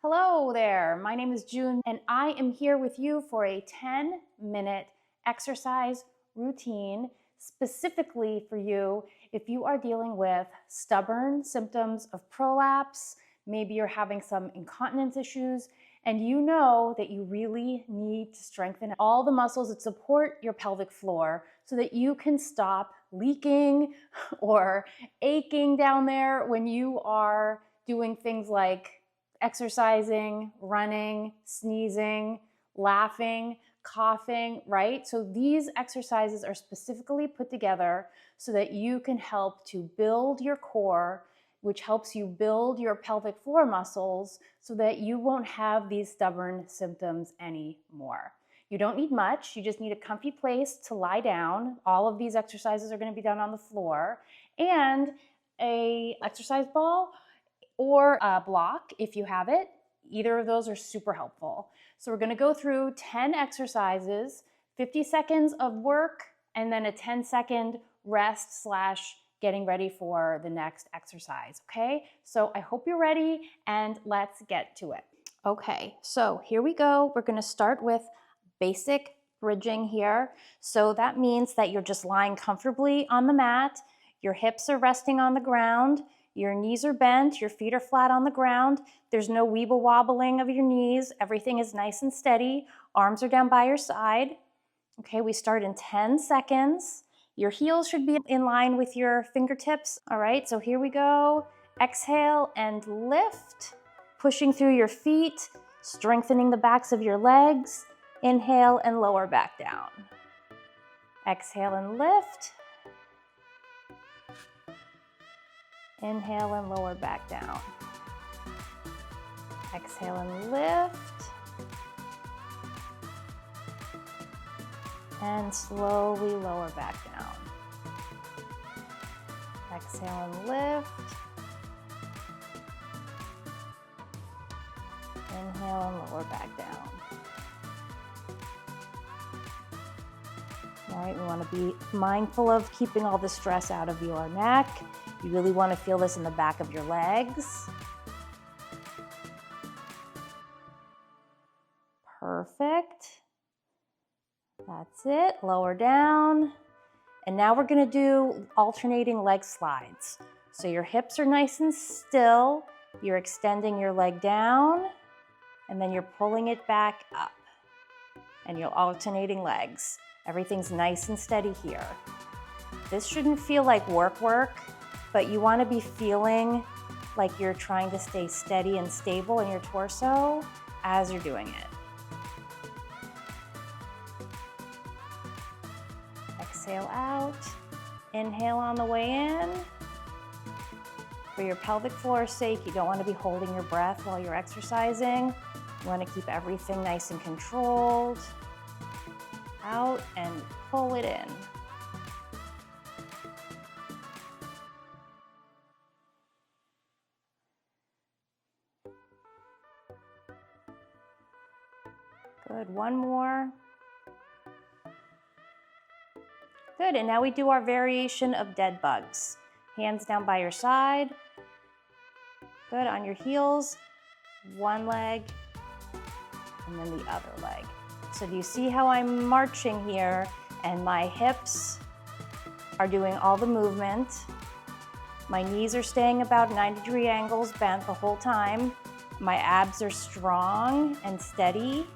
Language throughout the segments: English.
Hello there, my name is June and I am here with you for a 10-minute exercise routine specifically for you if you are dealing with stubborn symptoms of prolapse, maybe you're having some incontinence issues, and you know that you really need to strengthen all the muscles that support your pelvic floor so that you can stop leaking or aching down there when you are doing things like exercising, running, sneezing, laughing, coughing, right? So these exercises are specifically put together so that you can help to build your core, which helps you build your pelvic floor muscles so that you won't have these stubborn symptoms anymore. You don't need much. You just need a comfy place to lie down. All of these exercises are going to be done on the floor, and an exercise ball or a block if you have it. Either of those are super helpful. So we're going to go through 10 exercises, 50 seconds of work, and then a 10-second rest slash getting ready for the next exercise, okay? So I hope you're ready and let's get to it. Okay, so here we go. We're going to start with basic bridging here. So that means that you're just lying comfortably on the mat, your hips are resting on the ground, your knees are bent, your feet are flat on the ground. There's no weeble wobbling of your knees. Everything is nice and steady. Arms are down by your side. Okay, we start in 10 seconds. Your heels should be in line with your fingertips. All right, so here we go. Exhale and lift, pushing through your feet, strengthening the backs of your legs. Inhale and lower back down. Exhale and lift. Inhale and lower back down. Exhale and lift. And slowly lower back down. Exhale and lift. Inhale and lower back down. All right, we want to be mindful of keeping all the stress out of your neck. You really want to feel this in the back of your legs. Perfect. That's it. Lower down. And now we're going to do alternating leg slides. So your hips are nice and still. You're extending your leg down, and then you're pulling it back up. And you're alternating legs. Everything's nice and steady here. This shouldn't feel like work, but you want to be feeling like you're trying to stay steady and stable in your torso as you're doing it. Exhale out. Inhale on the way in. For your pelvic floor's sake, you don't want to be holding your breath while you're exercising. You want to keep everything nice and controlled. Out and pull it in. Good, one more. Good, and now we do our variation of dead bugs. Hands down by your side. Good, on your heels, one leg, and then the other leg. So do you see how I'm marching here and my hips are doing all the movement? My knees are staying about 90-degree angles bent the whole time. My abs are strong and steady.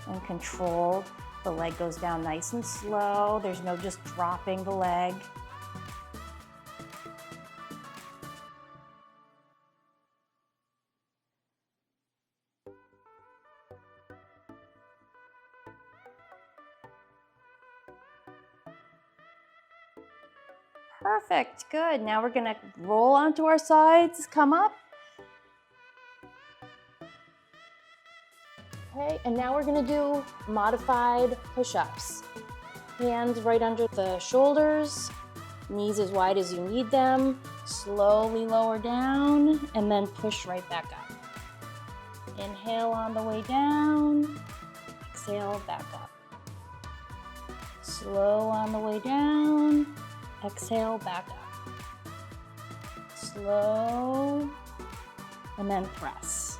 And controlled. The leg goes down nice and slow. There's no just dropping the leg. Perfect, good. Now we're gonna roll onto our sides, come up. Okay, and now we're gonna do modified push-ups. Hands right under the shoulders, knees as wide as you need them. Slowly lower down and then push right back up. Inhale on the way down, exhale back up. Slow on the way down. Exhale, back up. Slow, and then press.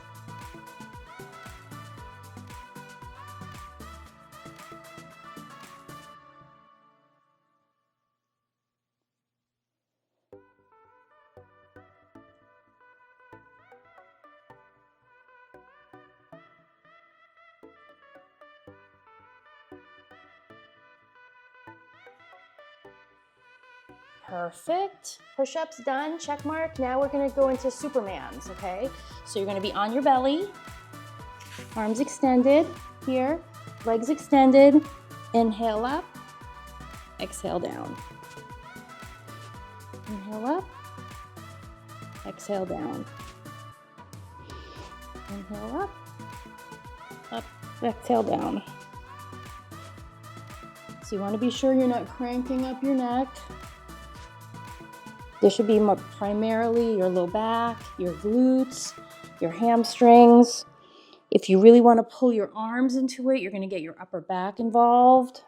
Perfect. Push-ups done, check mark. Now we're gonna go into Supermans, okay? So you're gonna be on your belly, arms extended here, legs extended. Inhale up, exhale down. Inhale up, exhale down. Inhale up, exhale down. So you wanna be sure you're not cranking up your neck. This should be more primarily your low back, your glutes, your hamstrings. If you really want to pull your arms into it, you're going to get your upper back involved.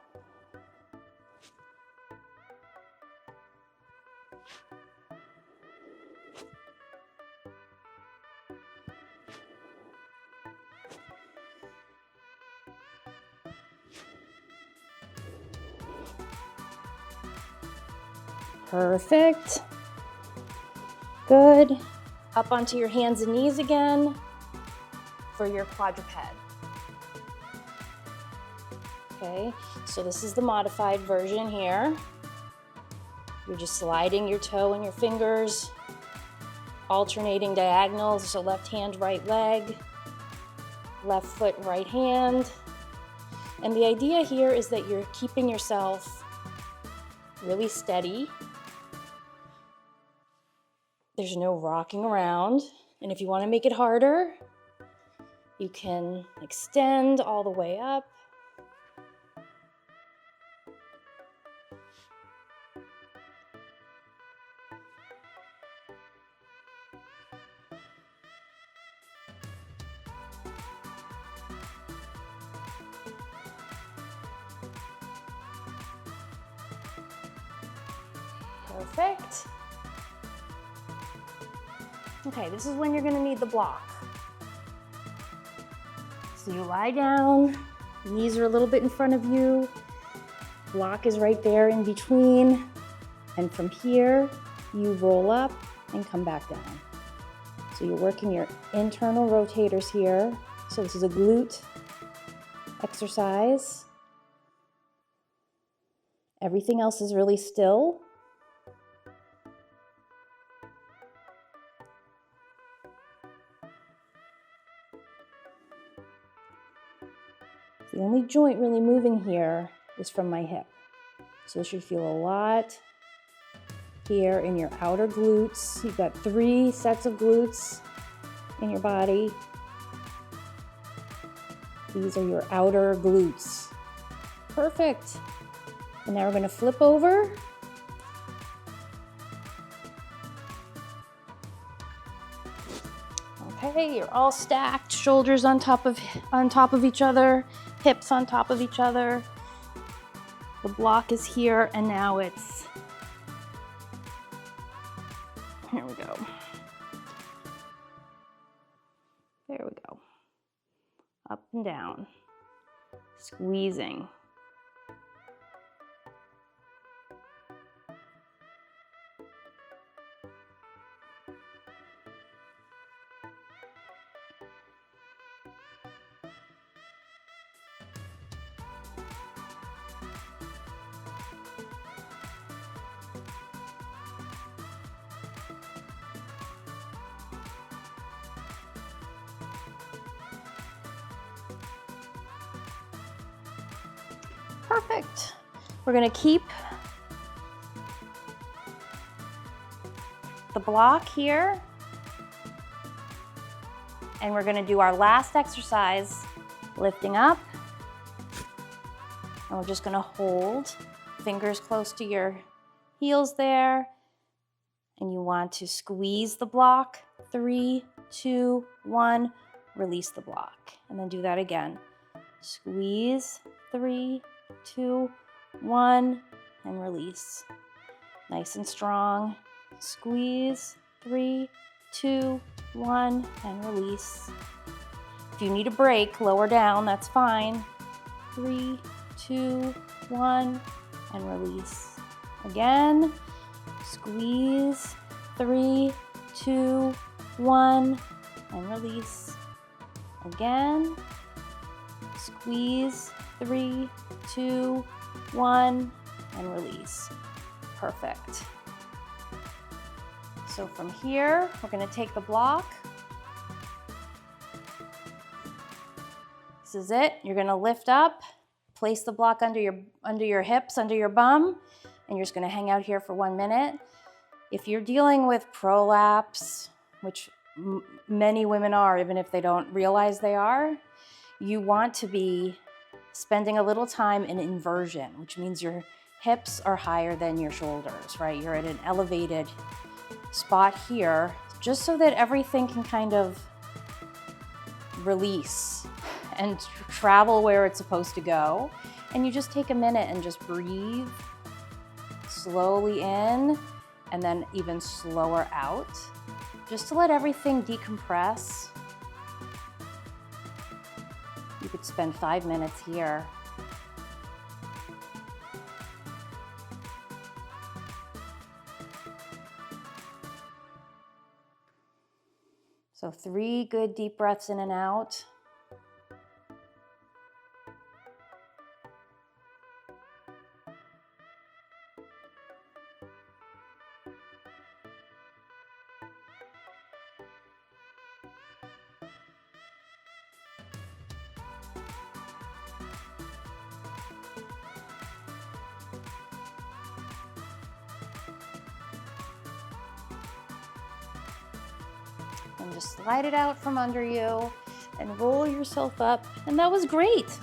Perfect. Good. Up onto your hands and knees again for your quadruped. Okay, so this is the modified version here. You're just sliding your toe and your fingers, alternating diagonals, so left hand, right leg, left foot, right hand. And the idea here is that you're keeping yourself really steady. There's no rocking around. And if you want to make it harder, you can extend all the way up. Perfect. Okay, this is when you're going to need the block. So you lie down, knees are a little bit in front of you, block is right there in between, and from here, you roll up and come back down. So you're working your internal rotators here. So this is a glute exercise. Everything else is really still. The only joint really moving here is from my hip. So you should feel a lot here in your outer glutes. You've got 3 sets of glutes in your body. These are your outer glutes. Perfect. And now we're going to flip over. Okay, you're all stacked, shoulders on top of each other, hips on top of each other. The block is here, and now it's, here we go. There we go. Up and down, squeezing. Perfect. We're going to keep the block here, and we're going to do our last exercise, lifting up, and we're just going to hold fingers close to your heels there, and you want to squeeze the block. 3, 2, 1, release the block, and then do that again. Squeeze, 3, 2, 1, and release. Nice and strong. Squeeze, 3, 2, 1, and release. If you need a break, lower down, that's fine. 3, 2, 1, and release. Again, squeeze, 3, 2, 1, and release. Again, squeeze, 3, 2, 1, and release. Perfect. So from here, we're going to take the block. This is it. You're going to lift up, place the block under your hips, under your bum, and you're just going to hang out here for 1 minute. If you're dealing with prolapse, which many women are, even if they don't realize they are, you want to be spending a little time in inversion, which means your hips are higher than your shoulders, right? You're at an elevated spot here, just so that everything can kind of release and travel where it's supposed to go. And you just take a minute and just breathe slowly in and then even slower out, just to let everything decompress. You could spend 5 minutes here. So 3 good deep breaths in and out. And just slide it out from under you and roll yourself up. And that was great. So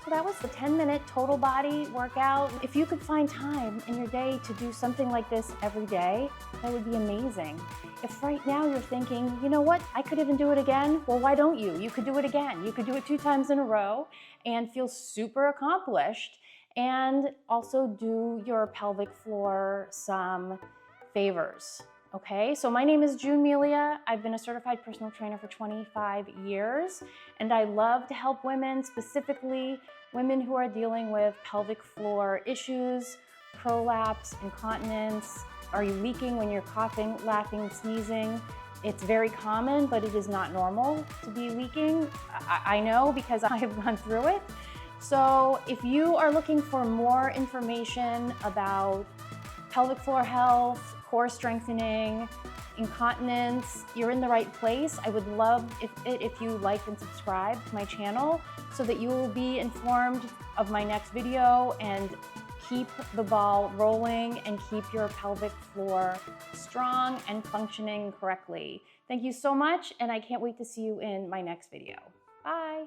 that was the 10-minute total body workout. If you could find time in your day to do something like this every day, that would be amazing. If right now you're thinking, you know what, I could even do it again, well, why don't you? You could do it again. You could do it 2 times in a row and feel super accomplished, and also do your pelvic floor some favors. Okay, so my name is June Melia. I've been a certified personal trainer for 25 years, and I love to help women, specifically women who are dealing with pelvic floor issues, prolapse, incontinence. Are you leaking when you're coughing, laughing, sneezing? It's very common, but it is not normal to be leaking. I know because I have gone through it. So if you are looking for more information about pelvic floor health, core strengthening, incontinence, you're in the right place. I would love if you like and subscribe to my channel so that you will be informed of my next video and keep the ball rolling and keep your pelvic floor strong and functioning correctly. Thank you so much, and I can't wait to see you in my next video. Bye.